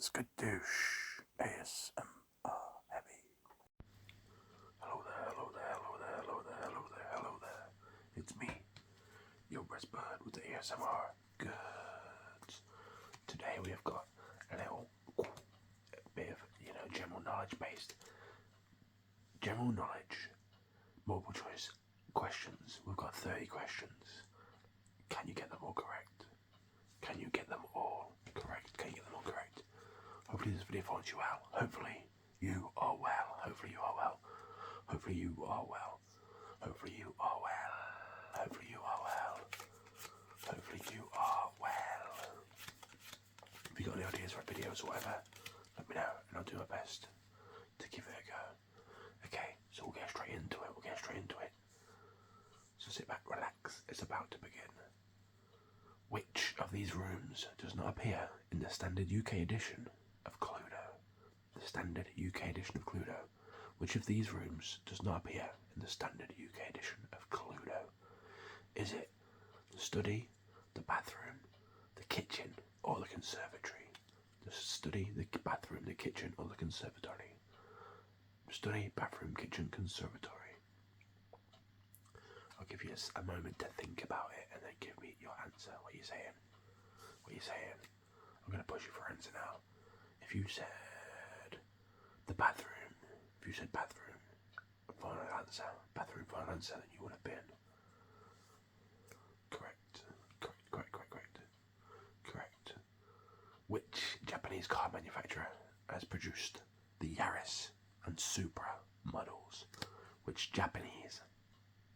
Skadoosh ASMR Heavy. Hello there, hello there, hello there, hello there, hello there, hello there. It's me, your best bird with the ASMR goods. Today we have got a little bit of, general knowledge, multiple choice questions. We've got 30 questions. Can you get them all correct? Can you get them all correct? Can you get them all correct? Hopefully this video finds you well. Hopefully you are well. Hopefully you are well. Hopefully you are well. Hopefully you are well. Hopefully you are well. Hopefully you are well. If you got any ideas for videos or whatever, let me know and I'll do my best to give it a go. Okay, so we'll get straight into it. So sit back, relax. It's about to begin. Which of these rooms does not appear in the standard UK edition of Cluedo? The standard UK edition of Cluedo. Which of these rooms does not appear in the standard UK edition of Cluedo? Is it the study, the bathroom, the kitchen, or the conservatory? The study, the bathroom, the kitchen, or the conservatory? Study, bathroom, kitchen, conservatory. I'll give you a moment to think about it and then give me your answer. What are you saying? What are you saying? I'm going to push you for answer now. If you said the bathroom, final answer, then you would have been correct. Which Japanese car manufacturer has produced the Yaris and Supra models? Which Japanese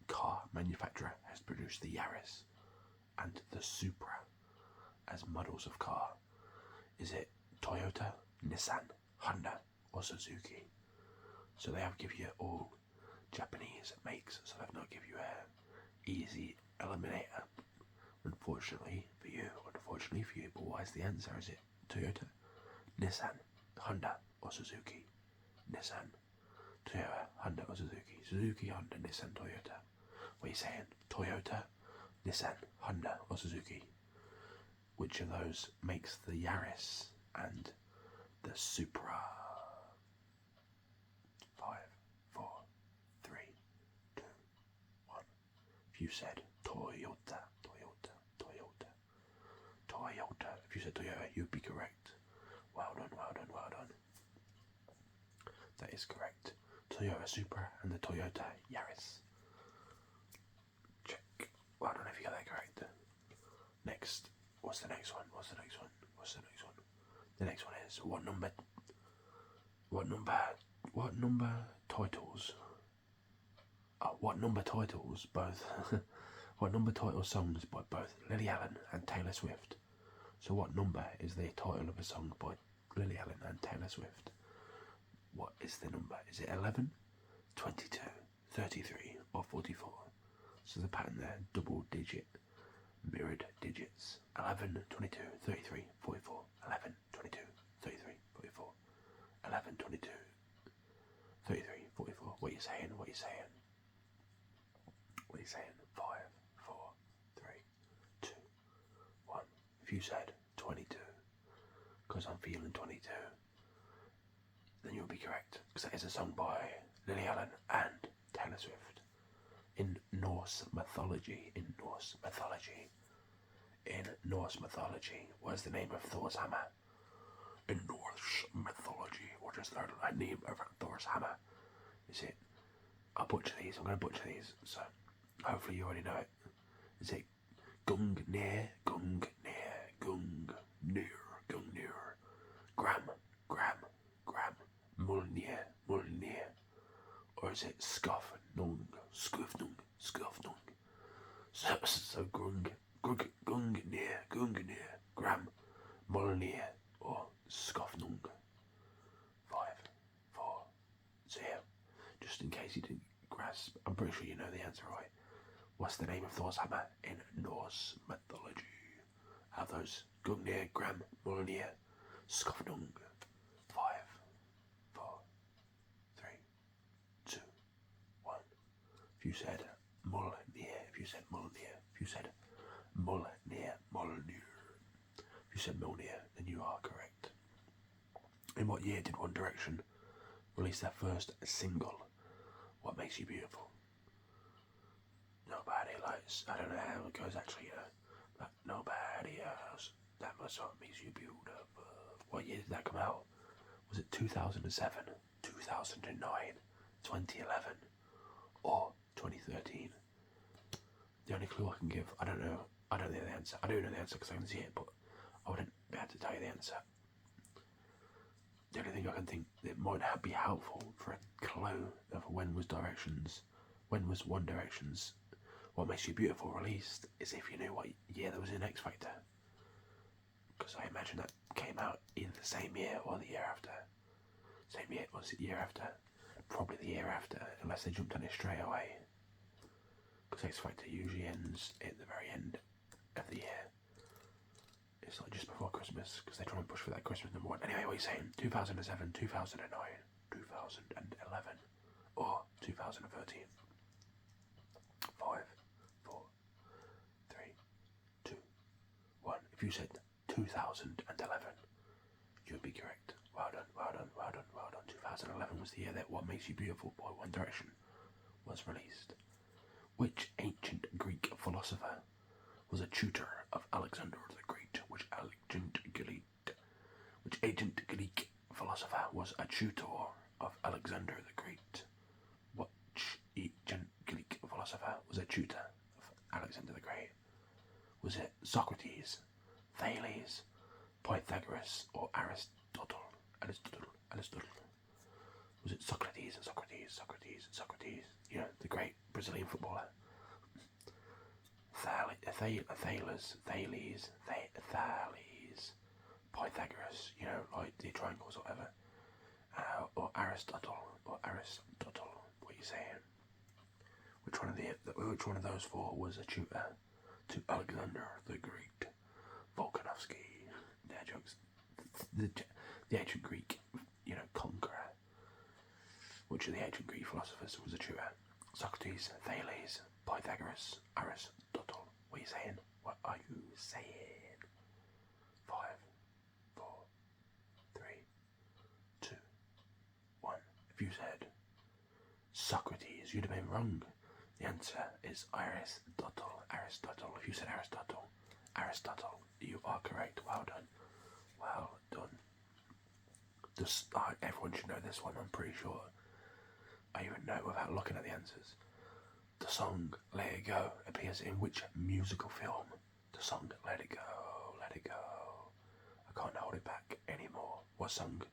car manufacturer has produced the Yaris and the Supra as models of car? Is it Toyota, Nissan, Honda, or Suzuki? So they have give you all Japanese makes, so they've not give you a easy eliminator. Unfortunately for you, but what is the answer? Is it Toyota, Nissan, Honda, or Suzuki? Nissan, Toyota, Honda, or Suzuki? Suzuki, Honda, Nissan, Toyota. What are you saying? Toyota, Nissan, Honda, or Suzuki? Which of those makes the Yaris and the Supra? 5, 4, 3, 2, 1. If you said Toyota. If you said Toyota, you'd be correct. Well done. That is correct. Toyota Supra and the Toyota Yaris. Check. Well done if you got that correct. Next. What's the next one? The next one is what number titles songs by both Lily Allen and Taylor Swift? So what number is the title of a song by Lily Allen and Taylor Swift? What is the number? Is it 11, 22, 33 or 44? So the pattern there, double digit, mirrored digits. 11, 22, 33, 44. 11, 22, 33, 44. 11, 22, 33, 44. What are you saying? 5, 4, 3, 2, 1. If you said 22, because I'm feeling 22, then you'll be correct, because that is a song by Lily Allen and Taylor Swift. In Norse mythology, what is the name of Thor's hammer? In Norse mythology, what is the name of Thor's hammer? Is it? I'm going to butcher these, so hopefully you already know it. Is it Gungnir, Gram, Mulnir, or is it Skofnung? So Gungnir, Gram, Mulnir, or Skofnung. 5, 4, 0. Just in case you didn't grasp, I'm pretty sure you know the answer, right? What's the name of Thor's hammer in Norse mythology? Have those Gungnir, Gram, Mulnir, Skofnung. 5, 4, 3, 2, 1. If you said Mulnir, if you said Mjolnir, then you are correct. In what year did One Direction release their first single, What Makes You Beautiful? Nobody likes, I don't know how it goes actually, but nobody else, that must what makes you beautiful. What year did that come out? Was it 2007, 2009, 2011, or 2013? The only clue I can give, I don't know the answer. I do know the answer because I can see it, but I wouldn't be able to tell you the answer. The only thing I can think that might be helpful for a clue of when was One Direction's What Makes You Beautiful released is if you knew what year there was in X Factor. Because I imagine that came out either the same year or the year after. Same year, or was it year after? Probably the year after, unless they jumped on it straight away. Because X Factor usually ends at the very end of the year. It's like just before Christmas, because they try and push for that Christmas number one. Anyway, what are you saying? 2007, 2009, 2011, or 2013? 5, 4, 3, 2, 1. If you said 2011, you would be correct. Well done, well done, well done, well done. 2011 was the year that What Makes You Beautiful by One Direction was released. Which ancient Greek philosopher was a tutor of Alexander the Great? Which ancient Greek philosopher was a tutor of Alexander the Great? Which ancient Greek philosopher was a tutor of Alexander the Great? Was it Socrates, Thales, Pythagoras, or Aristotle? Was it Socrates? You know, the great Brazilian footballer. Thales, Pythagoras, you know, like the triangles or whatever. Or Aristotle. What are you saying? Which one of those four was a tutor to Alexander the Great? Volkanovsky. Their jokes. The ancient Greek, you know, conqueror. Which of the ancient Greek philosophers was a tutor? Socrates, Thales, Pythagoras, Aristotle. What are you saying? What are you saying? 5, 4, 3, 2, 1. If you said Socrates, you'd have been wrong. The answer is Aristotle. If you said Aristotle, you are correct. Well done. Well done. Everyone should know this one, I'm pretty sure. I even know without looking at the answers. The song Let It Go appears in which musical film? The song Let It Go. I can't hold it back anymore. What song?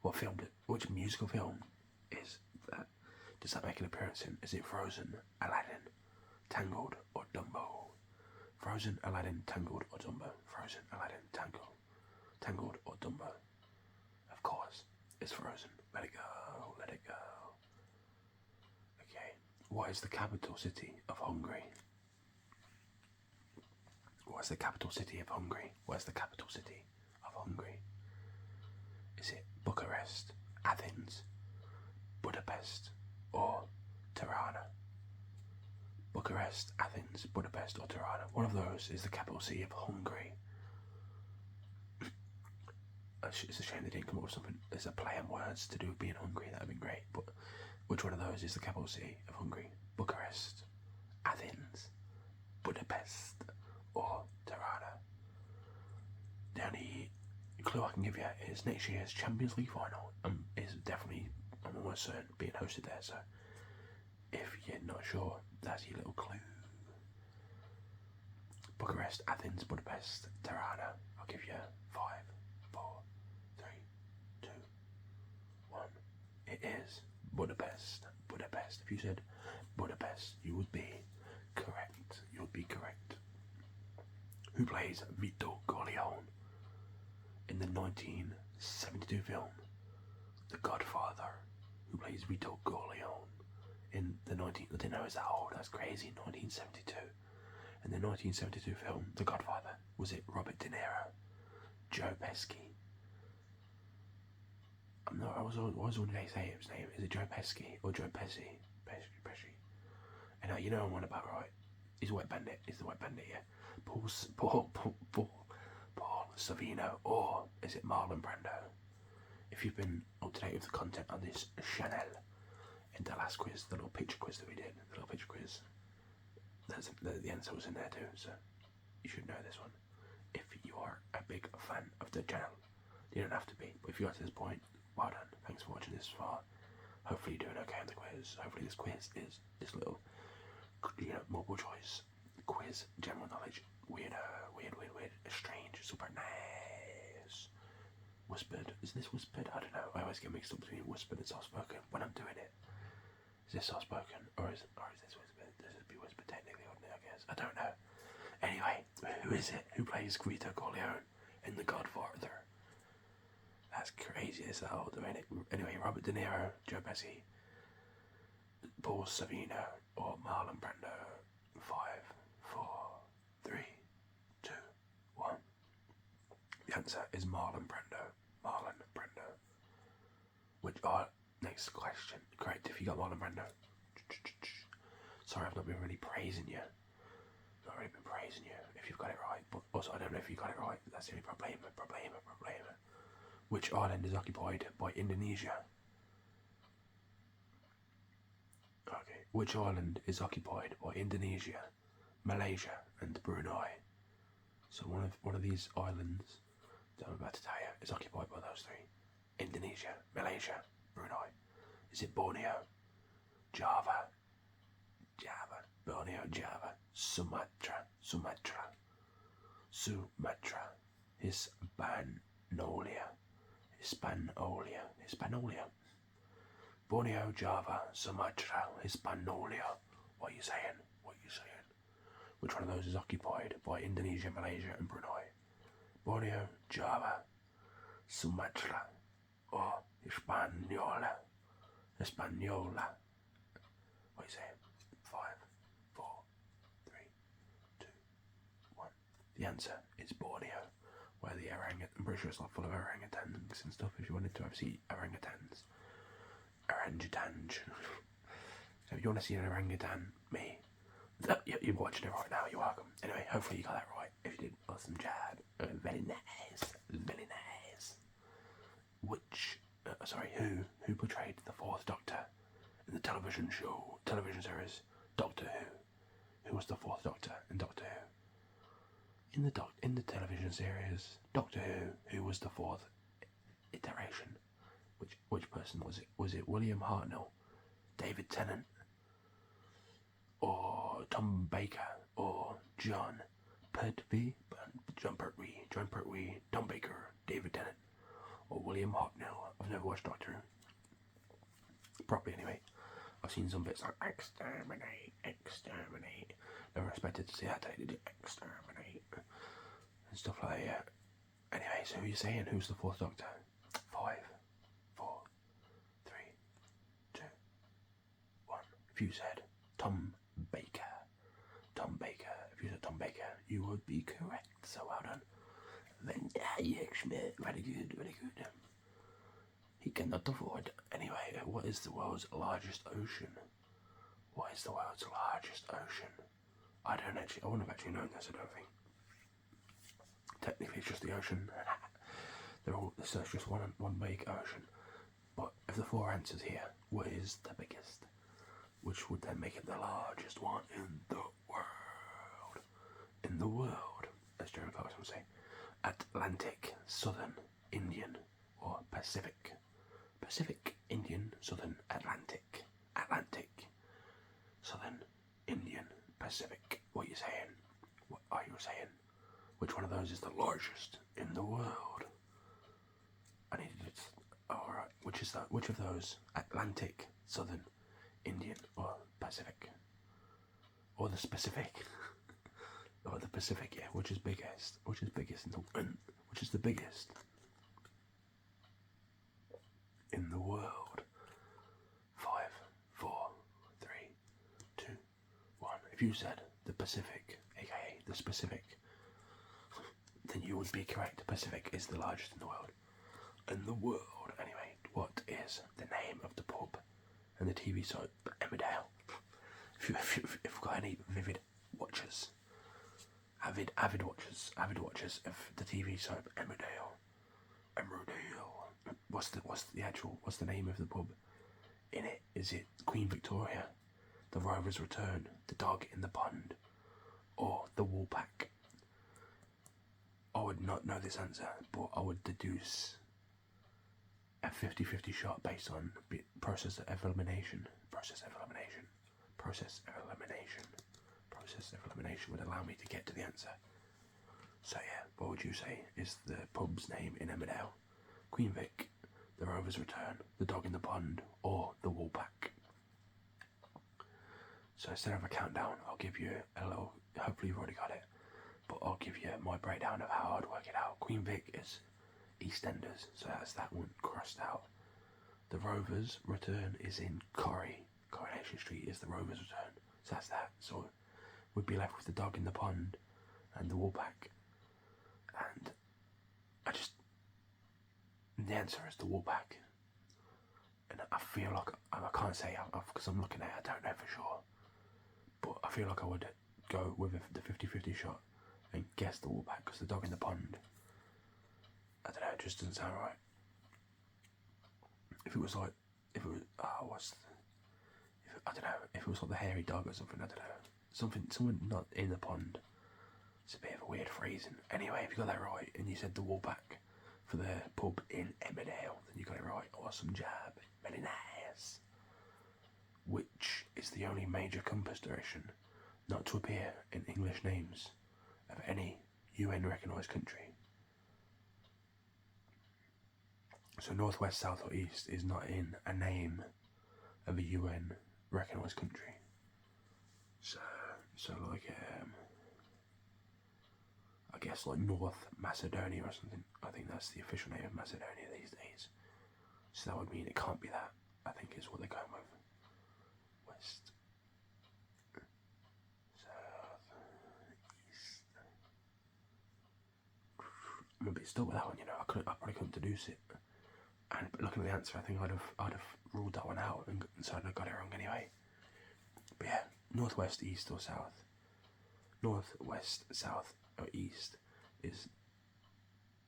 What film? Which musical film is that? Does that make an appearance in? Is it Frozen, Aladdin, Tangled, or Dumbo? Frozen, Aladdin, Tangled, or Dumbo? Frozen, Aladdin, Tangled, or Dumbo? Of course, it's Frozen. Let it go. Okay, what is the capital city of Hungary? Is it Bucharest, Athens, Budapest, or Tirana? Bucharest, Athens, Budapest, or Tirana. One of those is the capital city of Hungary. It's a shame they didn't come up with something. There's a play on words to do with being hungry. That would have been great. But which one of those is the capital city of Hungary? Bucharest, Athens, Budapest, or Tirana? The only clue I can give you is next year's Champions League final is definitely, I'm almost certain, being hosted there. So if you're not sure, that's your little clue. Bucharest, Athens, Budapest, Tirana. I'll give you 5, 4, 3, 2, 1. It is Budapest. If you said Budapest, you would be correct. Who plays Vito Corleone in the 1972 film The Godfather? Who plays Vito Corleone in the I didn't know it was that old. That's crazy. 1972. In the 1972 film The Godfather, was it Robert De Niro, Joe Pesci? I was wondering how you say his name. Is it Joe Pesci or Joe Pesci? Pesci. And you know I'm on about, right? He's a wet bandit. He's the wet bandit, yeah. Paul Savino, or is it Marlon Brando? if you've been up to date with the content on this channel, in the last quiz, the little picture quiz that we did, the answer was in there too, so you should know this one. If you are a big fan of the channel, you don't have to be, but if you got to this point, well done. Thanks for watching this far. Hopefully you're doing okay on the quiz. Hopefully this quiz is this little, multiple choice quiz, general knowledge, weird, strange, super nice. Whispered. Is this whispered? I don't know. I always get mixed up between whispered and soft spoken when I'm doing it. Is this soft spoken or is this whispered? This would be whispered technically, wouldn't it? I guess. I don't know. Anyway, who is it? Who plays Vito Corleone in The Godfather? That's crazy as hell, doing it. Anyway, Robert De Niro, Joe Pesci, Paul Savino, or Marlon Brando. 5, 4, 3, 2, 1. The answer is Marlon Brando. Marlon Brando. Next question. Correct, if you got Marlon Brando. Sorry, I've not been really praising you. Not really been praising you if you've got it right. But also, I don't know if you got it right. That's the only problem. Which island is occupied by Indonesia? Okay. Which island is occupied by Indonesia, Malaysia, and Brunei? So one of these islands that I'm about to tell you is occupied by those three: Indonesia, Malaysia, Brunei. Is it Borneo, Java, Borneo, Java, Sumatra, Hispaniola. Borneo, Java, Sumatra, Hispaniola. What are you saying? Which one of those is occupied by Indonesia, Malaysia, and Brunei? Borneo, Java, Sumatra, or Hispaniola? What are you saying? 5, 4, 3, 2, 1. The answer is Borneo, where the I'm pretty sure it's like full of orangutans and stuff. If you wanted to ever see orangutans. So if you want to see an orangutan, you're watching it right now, you're welcome. Anyway, hopefully you got that right. If you did, awesome job. Very nice. Who portrayed the fourth Doctor in the television series Doctor Who? Who was the fourth Doctor in Doctor Who? In the television series Doctor who was the fourth iteration? Which person was it? Was it William Hartnell, David Tennant, or Tom Baker, or John Pertwee, Tom Baker, David Tennant, or William Hartnell? I've never watched Doctor Who properly anyway. I've seen some bits like exterminate. Never expected to see that day, did you? Exterminate and stuff like that. Anyway, so who are you saying? Who's the fourth Doctor? 5, 4, 3, 2, 1. If you said Tom Baker, if you said Tom Baker, you would be correct. So well done. Then very good. He cannot afford. Anyway, what is the world's largest ocean? I wouldn't have actually known this, I don't think. Technically, it's just the ocean. It's just one big ocean. But of the 4 answers here, what is the biggest? Which would then make it the largest one in the world, as Jeremy Clarkson would say. Atlantic, Southern, Indian, or Pacific? Pacific, Indian, Southern, Atlantic, Southern, Indian, Pacific. What are you saying? What are you saying? Which one of those is the largest in the world? Alright, which of those? Atlantic, Southern, Indian, or Pacific? Or the Pacific? Or the Pacific, yeah. Which is biggest? Which is the biggest in the world? 5, 4, 3, 2, 1. If you said the Pacific, aka the Pacific, then you would be correct. The Pacific is the largest in the world. Anyway, what is the name of the pub and the TV soap Emmerdale? If you've got any avid watchers of the TV soap Emmerdale, what's the name of the pub in it? Is it Queen Victoria, The Rover's Return, The Dog in the Pond, or The Woolpack? I would not know this answer, but I would deduce a 50-50 shot based on process of elimination. Process of elimination would allow me to get to the answer. So yeah, what would you say is the pub's name in Emmerdale? Queen Vic, The Rover's Return, The Dog in the Pond, or The Woolpack? So instead of a countdown, I'll give you a little, hopefully you've already got it, but I'll give you my breakdown of how I'd work it out. Queen Vic is EastEnders, so that's that one crossed out. The Rover's Return is in Coronation Street is The Rover's Return, so that's that. So we'd be left with The Dog in the Pond and The Woolpack. And the answer is The Woolpack. And I feel like, I can't say because I'm looking at it, I don't know for sure, but I feel like I would go with the 50-50 shot and guess The Woolpack, because The Dog in the Pond, I don't know, it just doesn't sound right. If it was like, I don't know, if it was like the hairy dog or something, I don't know, something not in the pond. It's a bit of a weird phrasing. Anyway, if you got that right and you said The Woolpack for the pub in Emmerdale, then you got it right. Awesome job, very nice. Which is the only major compass direction not to appear in English names of any UN recognised country? So north, west, south or east is not in a name of a UN recognised country. So like, I guess like North Macedonia or something. I think that's the official name of Macedonia these days. So that would mean it can't be that, I think is what they're going with. West, south, east. I'm a bit stuck with that one, you know. I probably couldn't deduce it. And looking at the answer, I think I'd have ruled that one out, and so I'd have got it wrong anyway. But yeah, northwest, east or south. North, west, south or east is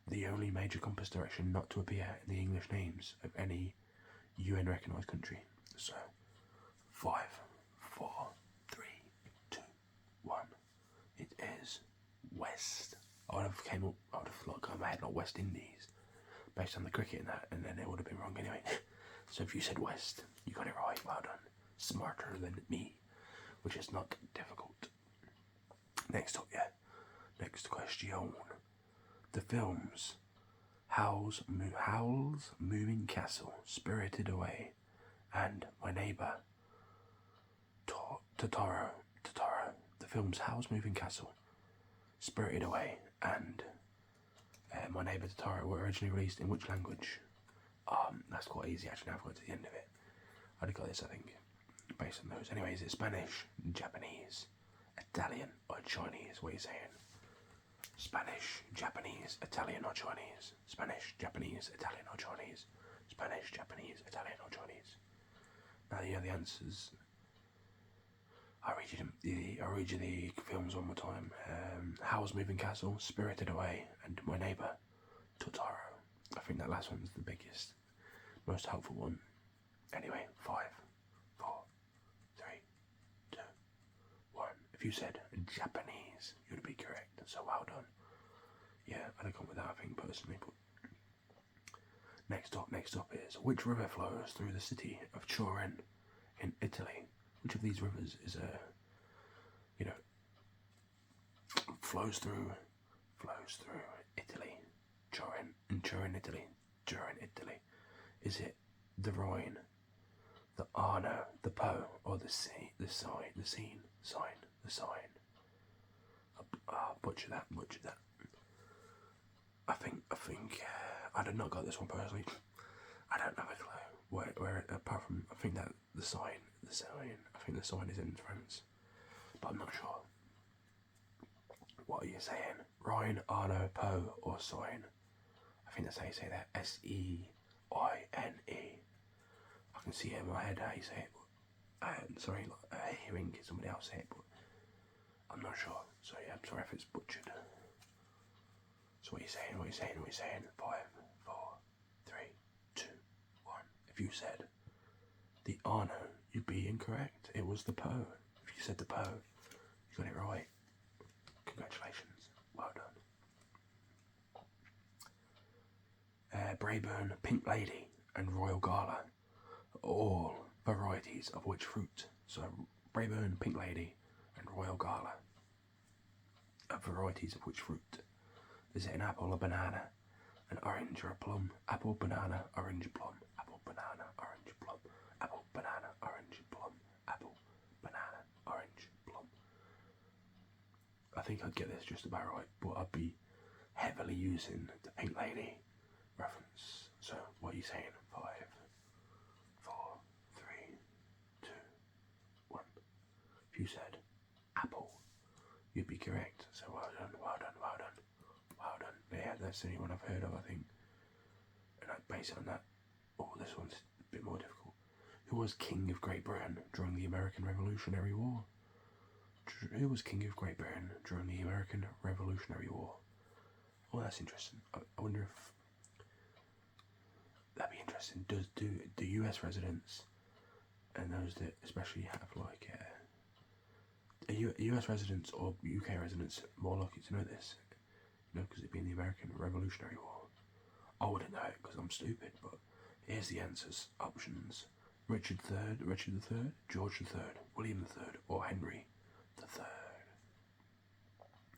the only major compass direction not to appear in the English names of any UN recognised country. So 5, 4, 3, 2, 1. It is west. I would have got my head like West Indies, based on the cricket and that, and then it would have been wrong anyway. So if you said west, you got it right. Well done. Smarter than me, which is not difficult. Next up, yeah. Next question. The films Howl's Moving Castle, Spirited Away, and My Neighbour Totoro. The films Howl's Moving Castle, Spirited Away, and My Neighbour Totoro were originally released in which language? That's quite easy actually. Now I've got to the end of it. I'd have got this, I think, based on those. Anyway, is it Spanish, Japanese, Italian, or Chinese? What are you saying? Spanish, Japanese, Italian, or Chinese? Spanish, Japanese, Italian, or Chinese? Spanish, Japanese, Italian, or Chinese? Now you know the answers. I'll read you the films one more time. Howl's Moving Castle, Spirited Away, and My Neighbour Totoro. I think that last one's the biggest, most helpful one. Anyway, 5, 4, 3, 2, 1. If you said Japanese, you'd be correct. So well done. Yeah, I'd have gone with that, I think, personally. But next up is, which river flows through the city of Turin in Italy? Which of these rivers is flows through Italy? Turin, Italy. Is it the Rhine, the Arno, the Po, or the Seine? Butcher that. I think I did not got this one personally. I don't have a clue where apart from, I think that the Seine. I think the Seine is in France, but I'm not sure. What are you saying? Rhine, Arno, Po, or Seine? I think that's how you say that. Seine. I can see it in my head how you say it. Hearing somebody else say it, but I'm not sure. So yeah, I'm sorry if it's butchered. So what are you saying? 5, 4, 3, 2, said the Arno, you'd be incorrect. It was the Po. If you said the Po, you got it right. Congratulations. Well done. Braeburn, Pink Lady, and Royal Gala, all varieties of which fruit? So Braeburn, Pink Lady, and Royal Gala are varieties of which fruit? Is it an apple, a banana, an orange, or a plum? Apple, banana, orange, plum. Apple, banana, orange, plum. Apple, banana, orange, plum. Apple, banana, orange, plum. I think I'd get this just about right, but I'd be heavily using the Pink Lady reference. So, what are you saying? 5, 4, 3, 2, 1. If you said apple, you'd be correct. So, well done, well done, well done, well done. Yeah, that's the only one I've heard of, I think. And I'd base it on that. Oh, this one's a bit more difficult. Who was King of Great Britain during the American Revolutionary War? Who was King of Great Britain during the American Revolutionary War? Oh, that's interesting. I wonder if that'd be interesting. Do US residents and those that especially have like US residents or UK residents more likely to know this? You know, because it'd be in the American Revolutionary War. I wouldn't know it because I'm stupid, but here's the answers. Options: Richard III, George III, William III, or Henry III.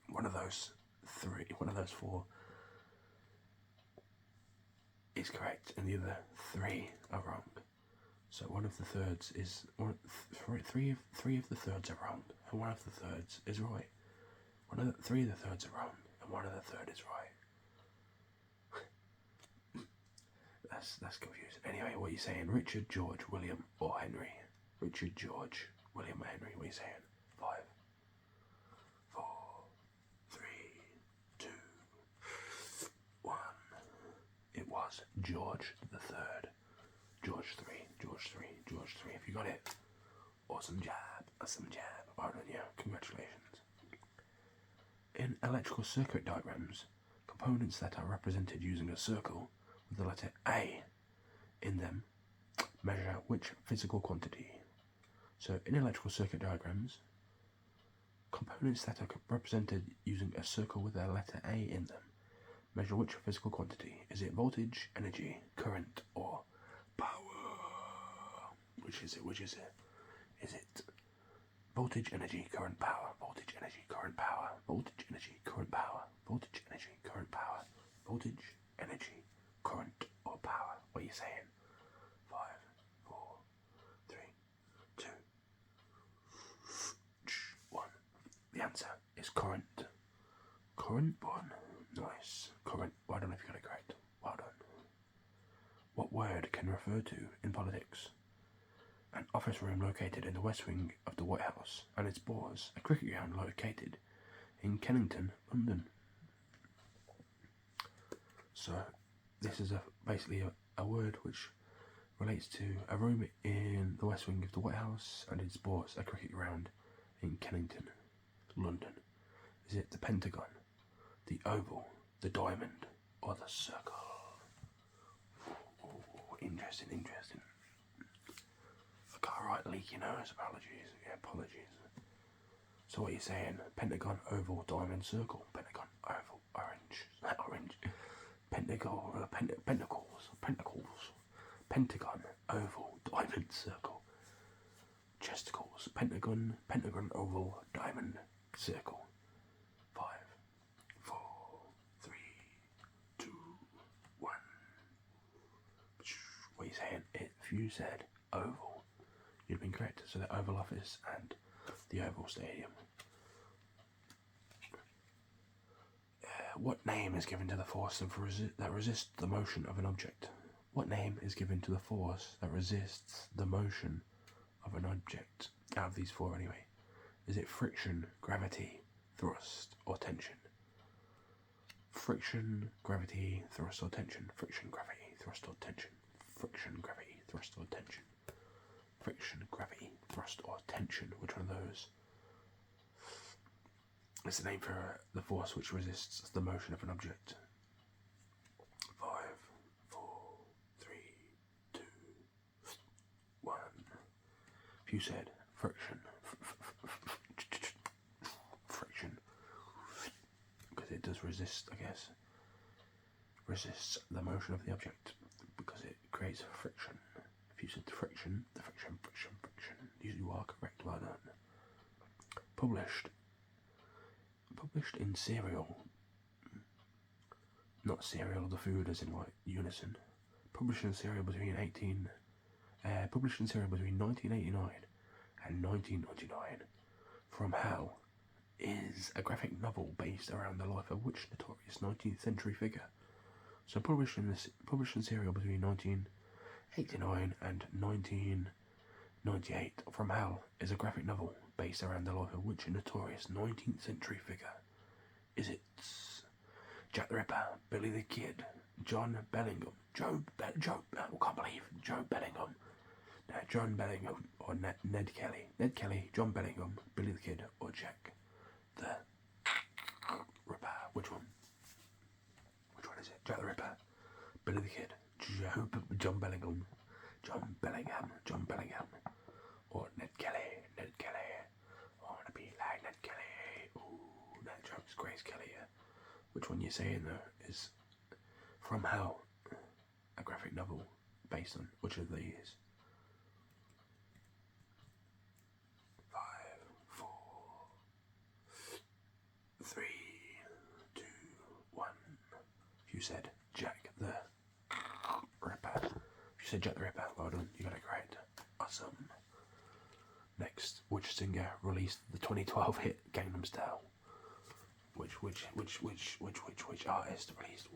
One of those four is correct, and the other three are wrong. So one of the thirds is three of the thirds are wrong, and one of the thirds is right. Three of the thirds are wrong, and one of the third is right. That's confusing. Anyway, what are you saying? Richard, George, William, or Henry? Richard, George, William, or Henry? What are you saying? 5, 4, 3, 2, 1. It was George the Third. George 3, George 3, George 3. If you got it, awesome job. Well done, yeah. Congratulations. In electrical circuit diagrams, components that are represented using a circle with the letter A in them measure which physical quantity? So in electrical circuit diagrams, components that are represented using a circle with the letter A in them measure which physical quantity? Is it voltage, energy, current, or power? Which is it? Is it voltage, energy, current, power? Voltage, energy, current, power. Voltage, energy, current, power. Voltage, energy, current, power. Voltage, energy, current, or power? What are you saying? 5, 4, 3, 2, 1. The answer is current. Current one. Nice. Current. Well done if you got it correct. Well done. What word can refer to in politics? An office room located in the West Wing of the White House and its borders a cricket ground located in Kennington, London. So this is basically a word which relates to a room in the West Wing of the White House and its borders a cricket ground in Kennington, London. Is it the Pentagon, the Oval, the Diamond, or the Circle? Ooh, interesting. I got a right leaky nose, apologies. So what are you saying? Pentagon, Oval, Diamond, Circle. Pentagon, Oval, Orange. Pentacles. Pentagon, Oval, Diamond, Circle. Chesticles. Pentagon, Oval, Diamond, Circle. 5, 4, 3, 2, 1. What are you saying? If you said Oval, you'd have been correct. So the Oval Office and the Oval Stadium. What name is given to the force that resists the motion of an object? What name is given to the force that resists the motion of an object? Out of these four anyway. Is it friction, gravity, thrust, or tension? Friction, gravity, thrust, or tension. Friction, gravity, thrust, or tension. Friction, gravity, thrust, or tension. Friction, gravity, thrust, or tension. Which one of those? It's the name for the force which resists the motion of an object. 5, 4, 3, 2, you said friction, friction, because it does resist, I guess, resists the motion of the object because it creates friction. If you said friction, the friction, you are correct. Well done. Published in serial, not cereal, the food as in like unison. Published in serial between 1989 and 1999. From Hell is a graphic novel based around the life of which notorious 19th century figure? So published in serial between 1989 and 1998. From Hell is a graphic novel based around the life of which notorious 19th century figure? Is it Jack the Ripper, Billy the Kid, John Bellingham, I can't believe Joe Bellingham, John Bellingham, or Ned Kelly? Ned Kelly, John Bellingham, Billy the Kid, or Jack the Ripper? Which one? Which one is it? Jack the Ripper, Billy the Kid, John Bellingham, or Ned Kelly? I want to be like Ned Kelly. Ooh, that joke's Grace Kelly. Yeah. Which one you're saying though is From Hell, a graphic novel based on which of these? 5, 4, 3, 2, 1. If you said Jack the Ripper. If you said Jack the Ripper, well done, you got it right. Awesome. Next, which singer released the 2012 hit Gangnam Style? Which artist released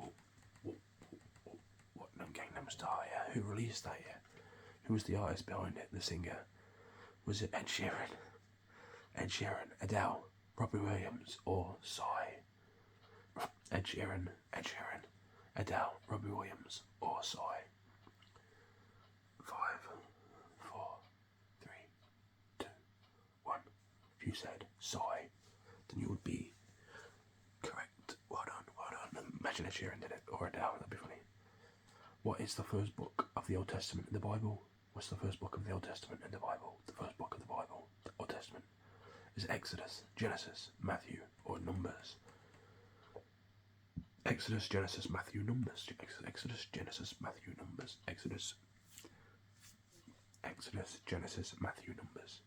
what Gangnam Style? Yeah, who released that? Yeah, who was the artist behind it? The singer? Was it Ed Sheeran, Adele, Robbie Williams, or Psy? Ed Sheeran, Adele, Robbie Williams, or Psy? 5, 4, 3, 2, 1. If you said Psy, then you would be correct. Well done. Imagine Ed Sheeran did it, or Adele, that'd be funny. What is the first book of the Old Testament in the Bible? What's the first book of the Old Testament in the Bible? The first book of the Bible, the Old Testament. Is it Exodus, Genesis, Matthew, or Numbers? Exodus, Genesis, Matthew, Numbers. Exodus, Genesis, Matthew, Numbers. Exodus, Genesis, Matthew, Numbers.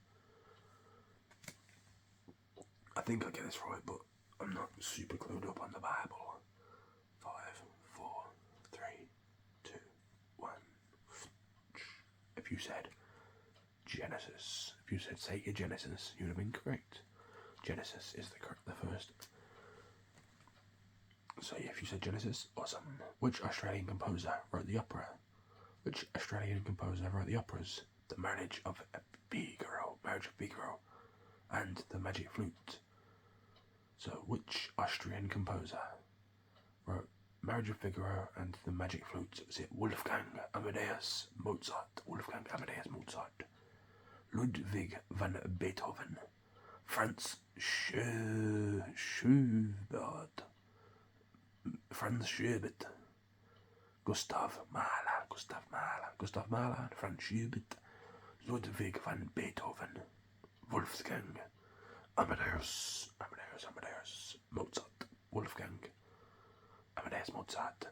I think I get this right, but I'm not super clued up on the Bible. 5, 4, 3, 2, 1. If you said Genesis, if you said Sega Genesis, you would have been correct. Genesis is the first. So yeah, if you said Genesis, awesome. Which Australian composer wrote the opera? Which Australian composer wrote the operas The Marriage of Figaro, and The Magic Flute? So which Austrian composer wrote Marriage of Figaro and The Magic Flute? Was it Wolfgang Amadeus Mozart, Ludwig van Beethoven, Franz Schubert, Gustav Mahler, Franz Schubert, Ludwig van Beethoven, Wolfgang Amadeus Mozart, Wolfgang Amadeus Mozart,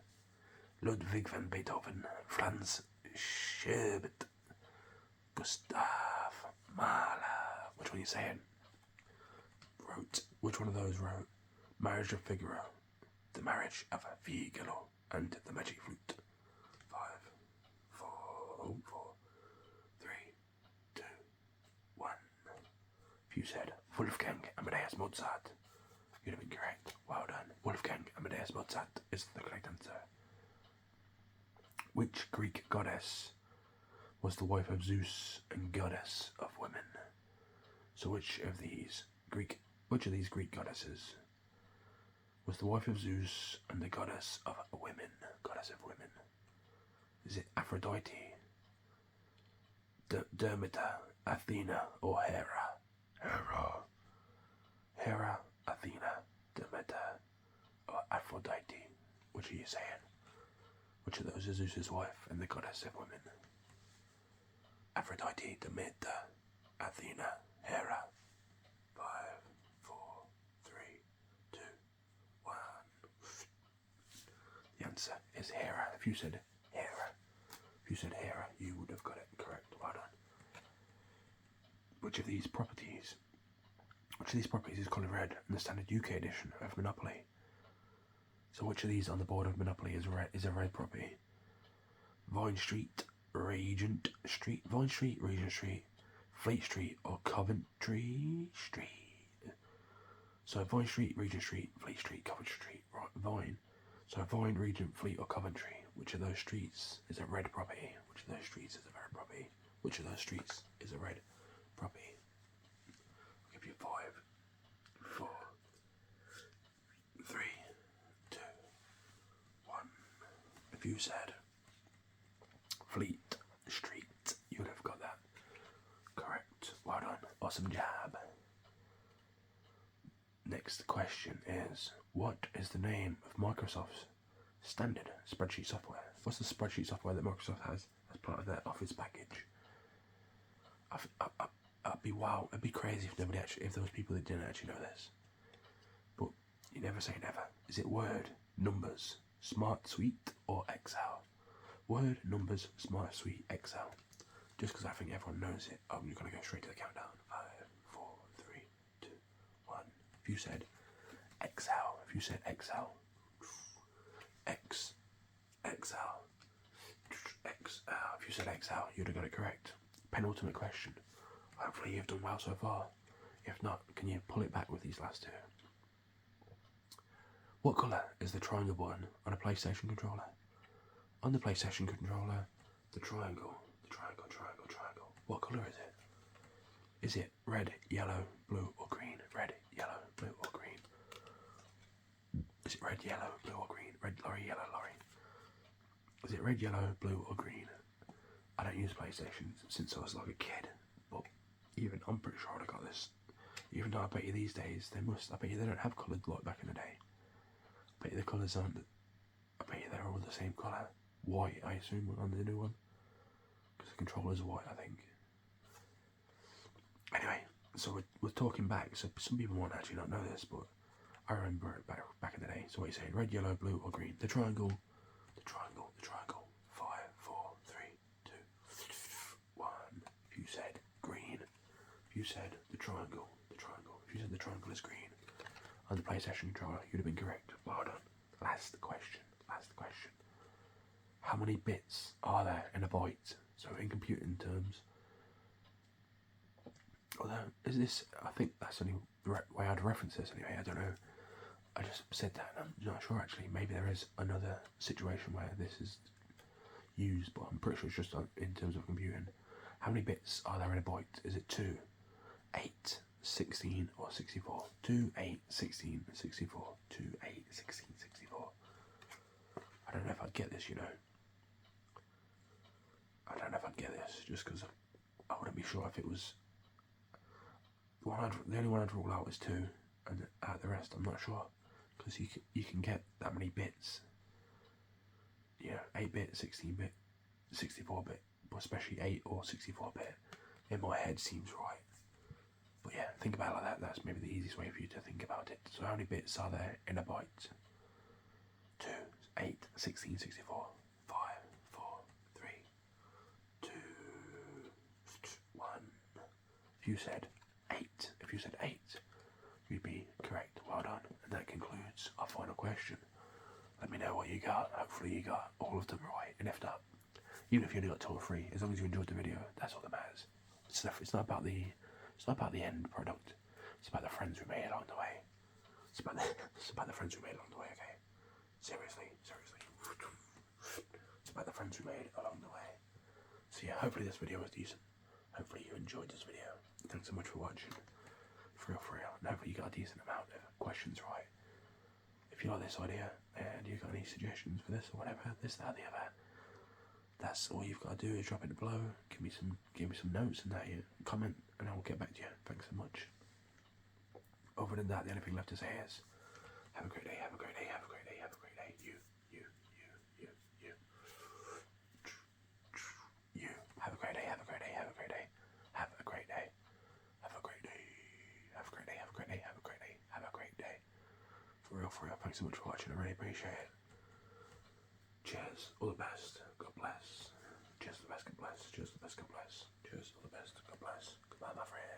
Ludwig van Beethoven, Franz Schubert, Gustav Mahler. Which one are you saying? Which one of those wrote Marriage of Figaro, The Marriage of Figaro, and The Magic Flute? 5, 4, 3, 2, 1. If you said Wolfgang Amadeus Mozart, you'd have been correct. Well done. Wolfgang Amadeus Mozart is the correct answer. Which Greek goddess was the wife of Zeus and goddess of women? So which of these Greek goddesses was the wife of Zeus and the goddess of women? Is it Aphrodite, Demeter, Athena, or Hera? Hera, Athena, Demeter, or Aphrodite? Which are you saying? Which of those is Zeus's wife and the goddess of women? Aphrodite, Demeter, Athena, Hera. 5, 4, 3, 2, 1. The answer is Hera. If you said Hera, you would have got it correct. Well done. Which of these properties is coloured red in the standard UK edition of Monopoly? So which of these on the board of Monopoly is a red property? Vine Street, Regent Street, Fleet Street, or Coventry Street? So Vine Street, Regent Street, Fleet Street, Coventry Street, right, Vine. So Vine, Regent, Fleet, or Coventry? Which of those streets is a red property? Which of those streets is a red property? Which of those streets is a red property? I'll give you 5, 4, 3, 2, 1. If you said Fleet Street, you would have got that correct. Well done. Awesome job. Next question is, what is the name of Microsoft's standard spreadsheet software? What's the spreadsheet software that Microsoft has as part of their Office package? It'd be crazy if there was people that didn't actually know this. But you never say never. Is it Word, Numbers, Smart Suite, or Excel? Word, Numbers, Smart Suite, Excel. Just because I think everyone knows it, I'm going to go straight to the countdown. 5, 4, 3, 2, 1. If you said Excel, if you said Excel, if you said Excel, you'd have got it correct. Penultimate question. Hopefully you've done well so far. If not, can you pull it back with these last two? What colour is the triangle button on a PlayStation controller? On the PlayStation controller, the triangle. What colour is it? Is it red, yellow, blue, or green? Red, yellow, blue, or green? Is it red, yellow, blue, or green? Red lorry, yellow lorry. Is it red, yellow, blue, or green? I don't use PlayStation since I was like a kid, but I'm pretty sure I got this. Even though I bet you these days I bet you they don't have coloured like back in the day. I bet you the colours aren't. I bet you they're all the same colour. White, I assume, on the new one, because the controller's white, I think. Anyway, so we're talking back. So some people might actually not know this, but I remember it back in the day. So what are you saying? Red, yellow, blue, or green? The triangle. 5, 4, 3, 2, 1. If you said green, if you said the triangle. If you said the triangle is green on the PlayStation controller, you'd have been correct. Well done. Last question. How many bits are there in a byte? So in computing terms. Although, I think that's the only way I'd reference this anyway, I don't know. I just said that and I'm not sure actually. Maybe there is another situation where this is used, but I'm pretty sure it's just in terms of computing. How many bits are there in a byte? Is it 2, 8, 16, or 64? 2, 8, 16, 64. 2, 8, 16, 64. I don't know if I'd get this, I don't know if I'd get this, just because I wouldn't be sure if it was... The only one I'd rule out is 2, and out the rest I'm not sure, because you can get that many bits. 8-bit, 16-bit, 64-bit, but especially 8 or 64-bit, in my head seems right. But yeah, think about it like that. That's maybe the easiest way for you to think about it. So how many bits are there in a byte? 2, 8, 16, 64. 5, 4, 3, 2, 1. If you said 8, you'd be correct. Well done. And that concludes our final question. Let me know what you got. Hopefully you got all of them right. And if not, even if you only got 2 or 3, as long as you enjoyed the video, that's all that matters. It's not about the end product. It's about the friends we made along the way. It's about the friends we made along the way. Okay. Seriously. It's about the friends we made along the way. So yeah, hopefully this video was decent. Hopefully you enjoyed this video. Thanks so much for watching. For real. And hopefully you got a decent amount of questions right. If you like this idea and you've got any suggestions for this or whatever, this, that, the other, that's all you've got to do is drop it below. Give me some notes and that, comment, and I will get back to you. Thanks so much. Other than that, the only thing left to say is have a great day. Have a great day. Have a great day. Have a great day. You. Have a great day. Have a great day. Have a great day. Have a great day. out for you. Thanks so much for watching. I really appreciate it. Cheers. All the best. God bless. Cheers. All the best. God bless. Cheers. All the best. God bless. Cheers. All the best. God bless. Goodbye, my friend.